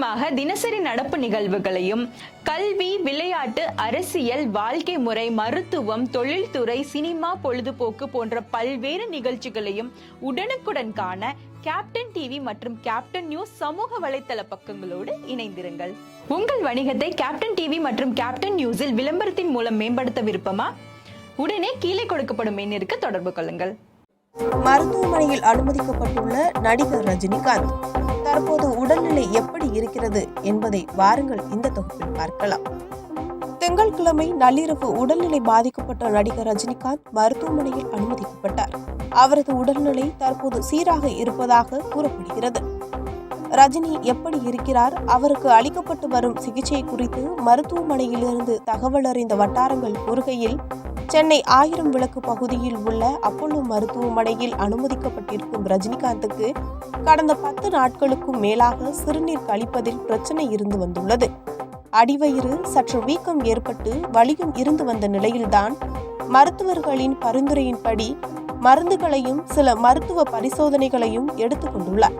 துல்லியமாக தினசரி நடப்பு நிகழ்வுகளையும் கல்வி, விளையாட்டு, அரசியல், வாழ்க்கை முறை, மருத்துவம், தொழில்துறை, சினிமா, பொழுதுபோக்கு போன்ற பல்வேறு நிகழ்ச்சிகளையும் உடனுக்குடன் காண கேப்டன் டிவி மற்றும் கேப்டன் நியூஸ் சமூக வலைத்தள பக்கங்களோடு இணைந்திருங்கள். உங்கள் வணிகத்தை கேப்டன் டிவி மற்றும் கேப்டன் நியூஸில் விளம்பரத்தின் மூலம் மேம்படுத்த விருப்பமா? உடனே கீழே கொடுக்கப்படும் எண்ணிற்கு தொடர்பு கொள்ளுங்கள். மருத்துவமனையில் அனுமதிக்கப்பட்டுள்ள நடிகர் ரஜினிகாந்த் தற்போது உடல்நிலை எப்படி இருக்கிறது என்பதை வாருங்கள் இந்த தொகுப்பில் பார்க்கலாம். திங்கட்கிழமை நள்ளிரவு உடல்நிலை பாதிக்கப்பட்ட நடிகர் ரஜினிகாந்த் மருத்துவமனையில் அனுமதிக்கப்பட்டார். அவரது உடல்நிலை தற்போது சீராக இருப்பதாக கூறப்படுகிறது. ரஜினி எப்படி இருக்கிறார், அவருக்கு அளிக்கப்பட்டு வரும் சிகிச்சை குறித்து மருத்துவமனையிலிருந்து தகவல் அறிந்த வட்டாரங்கள் கூறுகையில், சென்னை 1000 விளக்கு பகுதியில் உள்ள அப்போலோ மருத்துவமனையில் அனுமதிக்கப்பட்டிருக்கும் ரஜினிகாந்துக்கு கடந்த 10 நாட்களுக்கும் மேலாக சிறுநீர் கழிப்பதில் பிரச்சனை இருந்து வந்துள்ளது. அடிவயிறு சற்று வீக்கம் ஏற்பட்டு வலியும் இருந்து வந்த நிலையில்தான் மருத்துவர்களின் பரிந்துரையின்படி மருந்துகளையும் சில மருத்துவ பரிசோதனைகளையும் எடுத்துக் கொண்டுள்ளார்.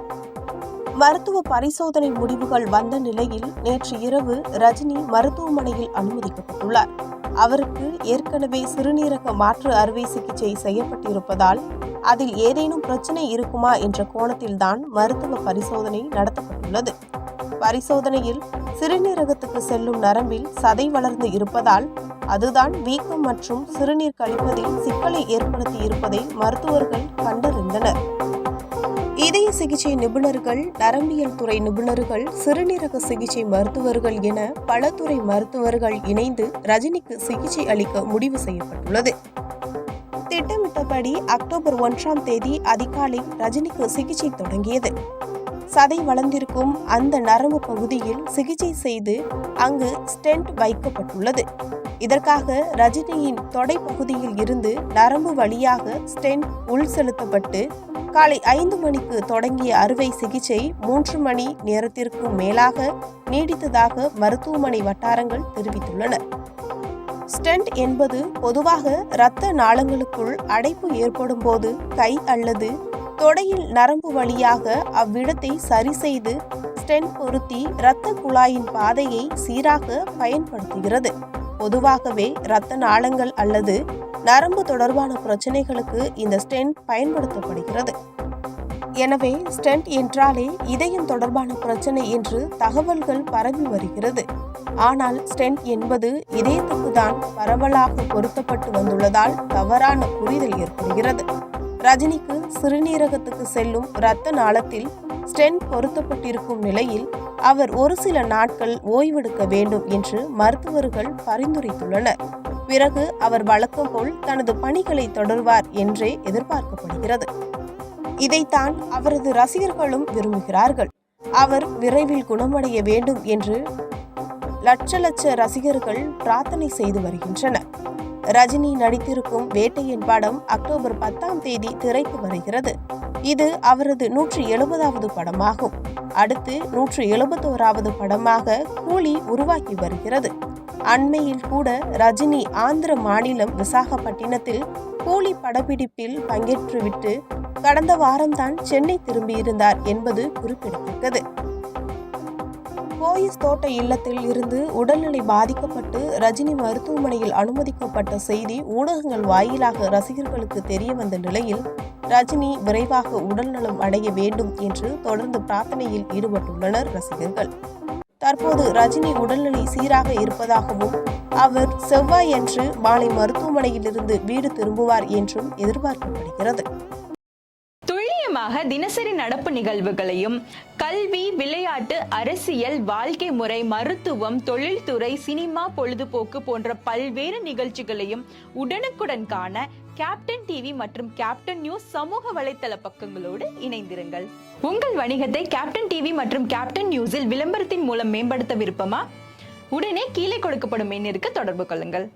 மருத்துவ பரிசோதனை முடிவுகள் வந்த நிலையில் நேற்று இரவு ரஜினி மருத்துவமனையில் அனுமதிக்கப்பட்டுள்ளார். அவருக்கு ஏற்கனவே சிறுநீரக மாற்று அறுவை சிகிச்சை செய்யப்பட்டிருப்பதால் அதில் ஏதேனும் பிரச்சனை இருக்குமா என்ற கோணத்தில்தான் மருத்துவ பரிசோதனை நடத்தப்பட்டுள்ளது. பரிசோதனையில் சிறுநீரகத்துக்கு செல்லும் நரம்பில் சதை வளர்ந்து இருப்பதால் அதுதான் வீக்கம் மற்றும் சிறுநீர் கழிப்பதில் சிக்கலை ஏற்படுத்தி இருப்பதை மருத்துவர்கள் கண்டறிந்தனர். இதய சிகிச்சை நிபுணர்கள், நரம்பியல் துறை நிபுணர்கள், சிறுநீரக சிகிச்சை மருத்துவர்கள் என பல துறை மருத்துவர்கள் இணைந்து ரஜினிக்கு சிகிச்சை அளிக்க முடிவு செய்யப்பட்டுள்ளது. திட்டமிட்டபடி அக்டோபர் 1ஆம் தேதி அதிகாலை ரஜினிக்கு சிகிச்சை தொடங்கியது. சதை வளர்ந்திருக்கும் அந்த நரம்பு பகுதியில் சிகிச்சை செய்து அங்கு ஸ்டென்ட் வைக்கப்பட்டுள்ளது. இதற்காக ரஜினியின் தொடை பகுதியில் இருந்து நரம்பு வழியாக ஸ்டென்ட் உள் செலுத்தப்பட்டு காலை 5 மணிக்கு தொடங்கிய அறுவை சிகிச்சை 3 மணி நேரத்திற்கும் மேலாக நீடித்ததாக மருத்துவமனை வட்டாரங்கள் தெரிவித்துள்ளன. ஸ்டென்ட் என்பது பொதுவாக இரத்த நாளங்களுக்குள் அடைப்பு ஏற்படும் போது கை அல்லது தொடையில் நரம்பு வழியாக அவ்விடத்தை சரி செய்து ஸ்டென்ட் பொருத்தி இரத்த குழாயின் பாதையை சீராக பயன்படுத்துகிறது. பொதுவாகவே இரத்த நாளங்கள் அல்லது நரம்பு தொடர்பான பிரச்சனைகளுக்கு இந்த ஸ்டென்ட் பயன்படுத்தப்படுகிறது. எனவே ஸ்டென்ட் என்றாலே இதயம் தொடர்பான பிரச்சனை என்று தகவல்கள் பரவி வருகிறது. ஆனால் ஸ்டென்ட் என்பது இதயத்துக்கு தான் பரவலாக பொருத்தப்பட்டு வந்துள்ளதால் தவறான புரிதல் ஏற்படுகிறது. ரஜினிக்கு சிறுநீரகத்துக்கு செல்லும் இரத்த நாளத்தில் ஸ்டென்ட் பொருத்தப்பட்டிருக்கும் நிலையில் அவர் ஒரு சில நாட்கள் ஓய்வெடுக்க வேண்டும் என்று மருத்துவர்கள் பரிந்துரைத்துள்ளனர். பிறகு அவர் வழக்கம் போல் தனது பணிகளை தொடர்வார் என்றே எதிர்பார்க்கப்படுகிறது. இதைத்தான் அவரது ரசிகர்களும் விரும்புகிறார்கள். அவர் விரைவில் குணமடைய வேண்டும் என்று லட்ச ரசிகர்கள் பிரார்த்தனை செய்து வருகின்றனர். ரஜினி நடித்திருக்கும் வேட்டையின் படம் அக்டோபர் 10ஆம் தேதி திரைக்கு வருகிறது. இது அவரது 170வது படமாகும். அடுத்து 171வது படமாக கூலி உருவாக்கி வருகிறது. அண்மையில் கூட ரஜினி ஆந்திர மாநிலம் விசாகப்பட்டினத்தில் கூலி படப்பிடிப்பில் பங்கேற்றுவிட்டு கடந்த வாரம்தான் சென்னை திரும்பியிருந்தார் என்பது குறிப்பிடத்தக்கது. போயஸ் தோட்ட இல்லத்தில் இருந்து உடல்நிலை பாதிக்கப்பட்டு ரஜினி மருத்துவமனையில் அனுமதிக்கப்பட்ட செய்தி ஊடகங்கள் வாயிலாக ரசிகர்களுக்கு தெரிய வந்த நிலையில் ரஜினி விரைவாக உடல்நலம் அடைய வேண்டும் என்று தொடர்ந்து பிரார்த்தனையில் ஈடுபட்டுள்ளனர் ரசிகர்கள். தற்போது ரஜினி உடல்நிலை சீராக இருப்பதாகவும் அவர் செவ்வாயன்று மாலை மருத்துவமனையிலிருந்து வீடு திரும்புவார் என்றும் எதிர்பார்க்கப்படுகிறது. துல்லியமாக தினசரி நடப்பு நிகழ்வுகளையும் கல்வி, விளையாட்டு, அரசியல், வாழ்க்கை முறை, மருத்துவம், தொழில்துறை, சினிமா, பொழுதுபோக்கு போன்ற பல்வேறு நிகழ்ச்சிகளையும் உடனுக்குடன் காண கேப்டன் டிவி மற்றும் கேப்டன் நியூஸ் சமூக வலைத்தள பக்கங்களோடு இணைந்திருங்கள். உங்கள் வணிகத்தை கேப்டன் டிவி மற்றும் கேப்டன் நியூஸில் விளம்பரத்தின் மூலம் மேம்படுத்த விருப்பமா? உடனே கீழே கொடுக்கப்படும் எண்ணிற்கு தொடர்பு கொள்ளுங்கள்.